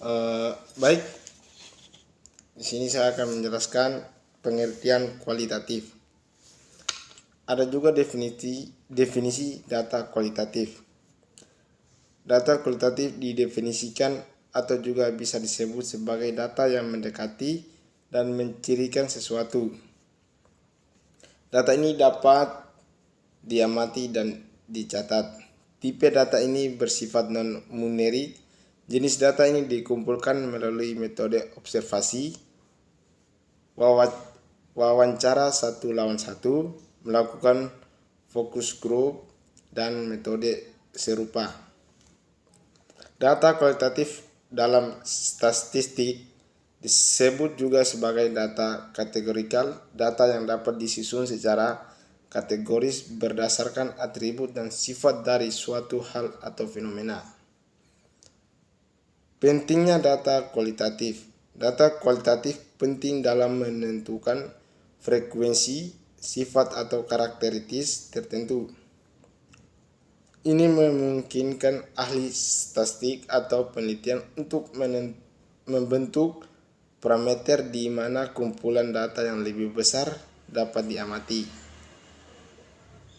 Baik, di sini saya akan menjelaskan pengertian kualitatif. Ada juga definisi data kualitatif. Data kualitatif didefinisikan atau juga bisa disebut sebagai data yang mendekati dan mencirikan sesuatu. Data ini dapat diamati dan dicatat. Tipe data ini bersifat non-numerik. Jenis data ini dikumpulkan melalui metode observasi, wawancara 1-1, melakukan focus group, dan metode serupa. Data kualitatif dalam statistik disebut juga sebagai data kategorikal, data yang dapat disusun secara kategoris berdasarkan atribut dan sifat dari suatu hal atau fenomena. Pentingnya data kualitatif. Data kualitatif penting dalam menentukan frekuensi, sifat atau karakteristik tertentu. Ini memungkinkan ahli statistik atau penelitian untuk membentuk parameter di mana kumpulan data yang lebih besar dapat diamati.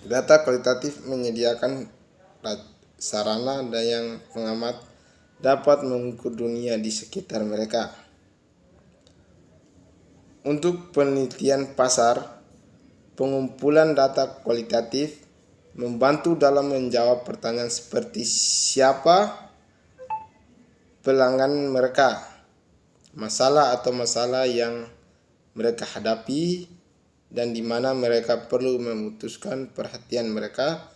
Data kualitatif menyediakan sarana dan yang pengamat dapat mengukur dunia di sekitar mereka. Untuk penelitian pasar, pengumpulan data kualitatif membantu dalam menjawab pertanyaan seperti siapa pelanggan mereka, masalah atau masalah yang mereka hadapi, dan di mana mereka perlu memutuskan perhatian mereka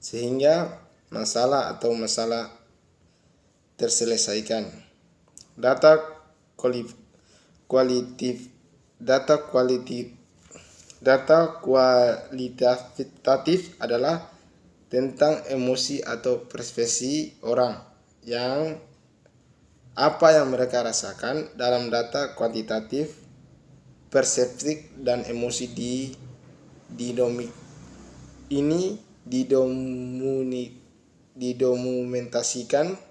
sehingga masalah atau masalah terselesaikan. Data kualitatif adalah tentang emosi atau persepsi orang yang apa yang mereka rasakan. Dalam data kuantitatif, persepsi dan emosi didokumentasikan.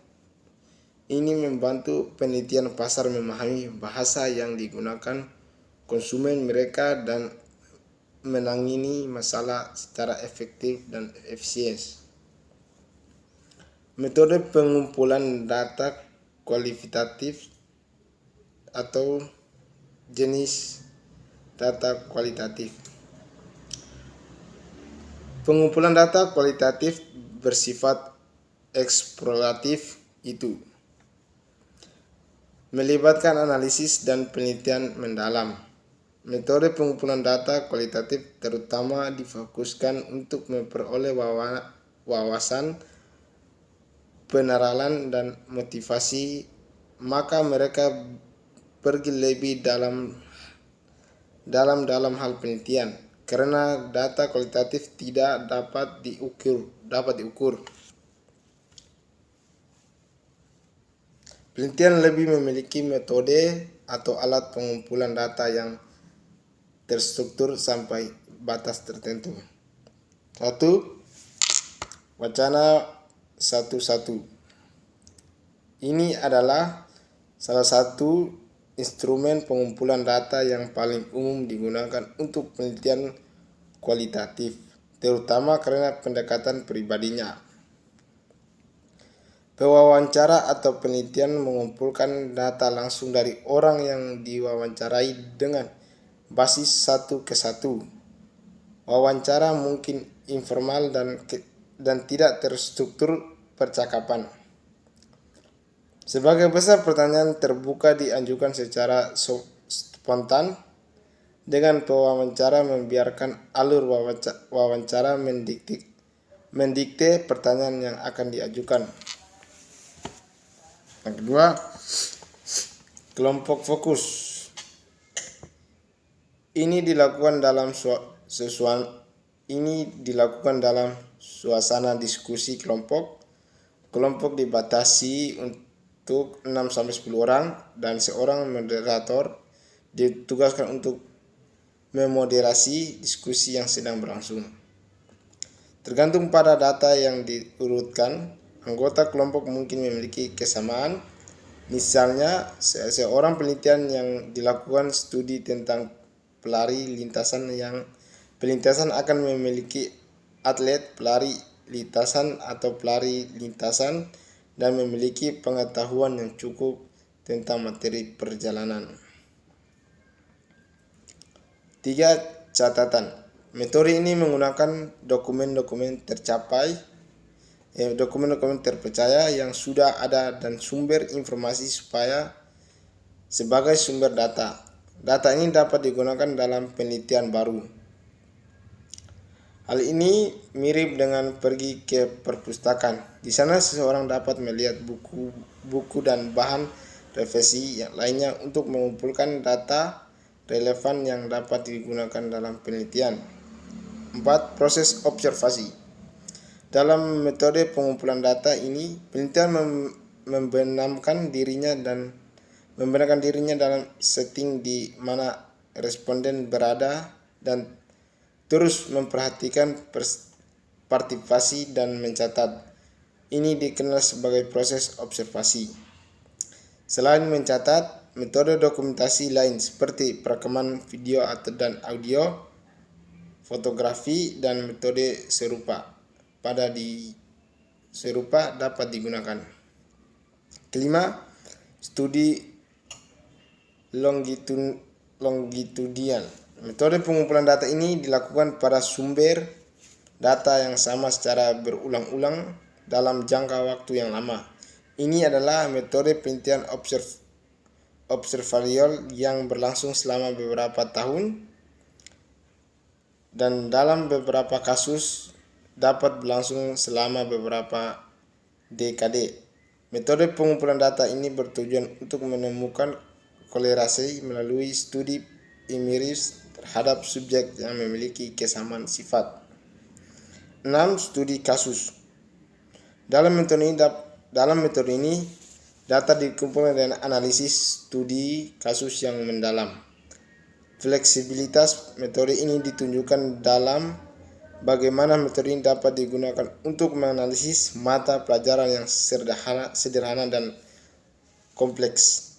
Ini membantu penelitian pasar memahami bahasa yang digunakan konsumen mereka dan menangani masalah secara efektif dan efisien. Metode pengumpulan data kualitatif atau jenis data kualitatif. Pengumpulan data kualitatif bersifat eksploratif, itu melibatkan analisis dan penelitian mendalam. Metode pengumpulan data kualitatif terutama difokuskan untuk memperoleh wawasan, peneralan, dan motivasi, maka mereka pergi lebih dalam hal penelitian, karena data kualitatif tidak dapat diukur. Penelitian lebih memiliki metode atau alat pengumpulan data yang terstruktur sampai batas tertentu. 1. Wacana 1-1. Ini adalah salah satu instrumen pengumpulan data yang paling umum digunakan untuk penelitian kualitatif, terutama karena pendekatan pribadinya. Pewawancara atau penelitian mengumpulkan data langsung dari orang yang diwawancarai dengan basis 1-1. Wawancara mungkin informal dan tidak terstruktur percakapan. Sebagai besar pertanyaan terbuka diajukan secara spontan, dengan pewawancara membiarkan alur wawancara mendikte pertanyaan yang akan diajukan. Yang kedua, kelompok fokus. Ini dilakukan dalam suasana diskusi kelompok. Kelompok dibatasi untuk 6-10 orang dan seorang moderator ditugaskan untuk memoderasi diskusi yang sedang berlangsung. Tergantung pada data yang diurutkan, anggota kelompok mungkin memiliki kesamaan Misalnya, seorang penelitian yang dilakukan studi tentang pelari lintasan akan memiliki atlet pelari lintasan atau pelari lintasan dan memiliki pengetahuan yang cukup tentang materi perjalanan. 3. Catatan. Metode ini menggunakan dokumen-dokumen terpercaya yang sudah ada dan sumber informasi sebagai sumber data. Data ini dapat digunakan dalam penelitian baru. Hal ini mirip dengan pergi ke perpustakaan. Di sana seseorang dapat melihat buku dan bahan referensi yang lainnya untuk mengumpulkan data relevan yang dapat digunakan dalam penelitian. 4. Proses observasi. Dalam metode pengumpulan data ini, penelitian membenamkan dirinya dalam setting di mana responden berada dan terus memperhatikan partisipasi dan mencatat. Ini dikenal sebagai proses observasi. Selain mencatat, metode dokumentasi lain seperti perekaman video dan audio, fotografi, dan metode serupa dapat digunakan. Kelima, studi longitudinal. Metode pengumpulan data ini dilakukan pada sumber data yang sama secara berulang-ulang dalam jangka waktu yang lama. Ini adalah metode penelitian observatorial yang berlangsung selama beberapa tahun dan dalam beberapa kasus dapat berlangsung selama beberapa dekade. Metode pengumpulan data ini bertujuan untuk menemukan korelasi melalui studi empiris terhadap subjek yang memiliki kesamaan sifat. 6. Studi kasus. Dalam metode ini, data dikumpulkan dengan analisis studi kasus yang mendalam. Fleksibilitas metode ini ditunjukkan dalam bagaimana metode ini dapat digunakan untuk menganalisis mata pelajaran yang sederhana dan kompleks.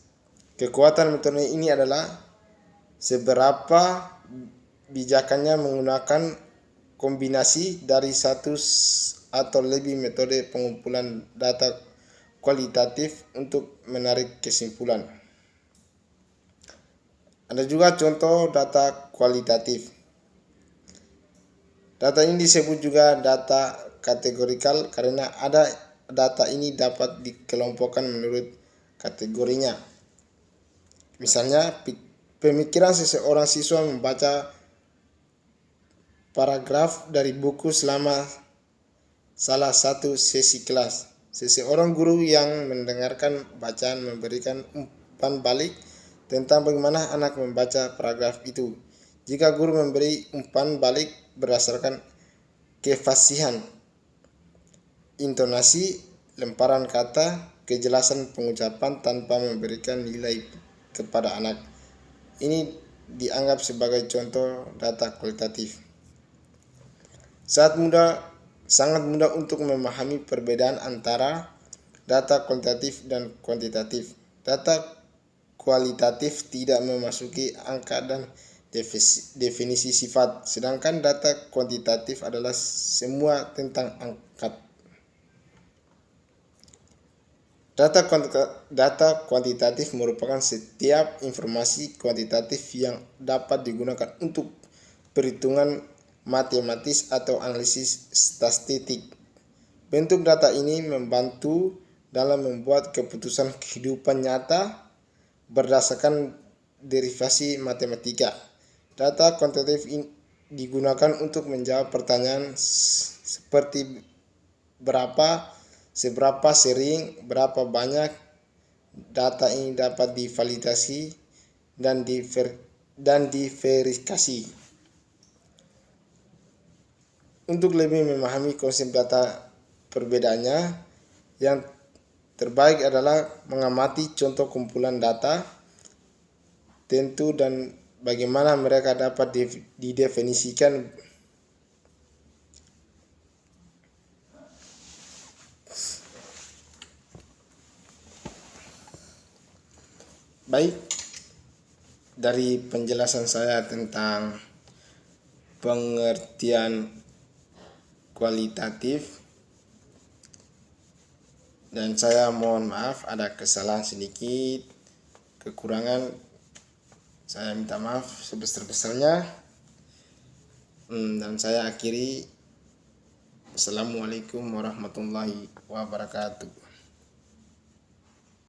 Kekuatan metode ini adalah seberapa bijaknya menggunakan kombinasi dari satu atau lebih metode pengumpulan data kualitatif untuk menarik kesimpulan. Ada juga contoh data kualitatif. Data ini disebut juga data kategorikal karena data ini dapat dikelompokkan menurut kategorinya. Misalnya, pemikiran seseorang siswa membaca paragraf dari buku selama salah satu sesi kelas. Seseorang guru yang mendengarkan bacaan memberikan umpan balik tentang bagaimana anak membaca paragraf itu. Jika guru memberi umpan balik berdasarkan kefasihan, intonasi, lemparan kata, kejelasan pengucapan tanpa memberikan nilai kepada anak, ini dianggap sebagai contoh data kualitatif. Sangat mudah untuk memahami perbedaan antara data kualitatif dan kuantitatif. Data kualitatif tidak memasuki angka dan definisi sifat, sedangkan data kuantitatif adalah semua tentang angka. Data kuantitatif merupakan setiap informasi kuantitatif yang dapat digunakan untuk perhitungan matematis atau analisis statistik. Bentuk data ini membantu dalam membuat keputusan kehidupan nyata berdasarkan derivasi matematika. Data kuantitatif digunakan untuk menjawab pertanyaan seperti seberapa sering, berapa banyak. Data ini dapat divalidasi dan diverifikasi. Untuk lebih memahami konsep data perbedaannya, yang terbaik adalah mengamati contoh kumpulan data tentu dan bagaimana mereka dapat didefinisikan. Baik, dari penjelasan saya tentang pengertian kualitatif, dan saya mohon maaf ada kesalahan sedikit, kekurangan, saya minta maaf sebesar-besarnya. Dan saya akhiri, Assalamualaikum warahmatullahi wabarakatuh.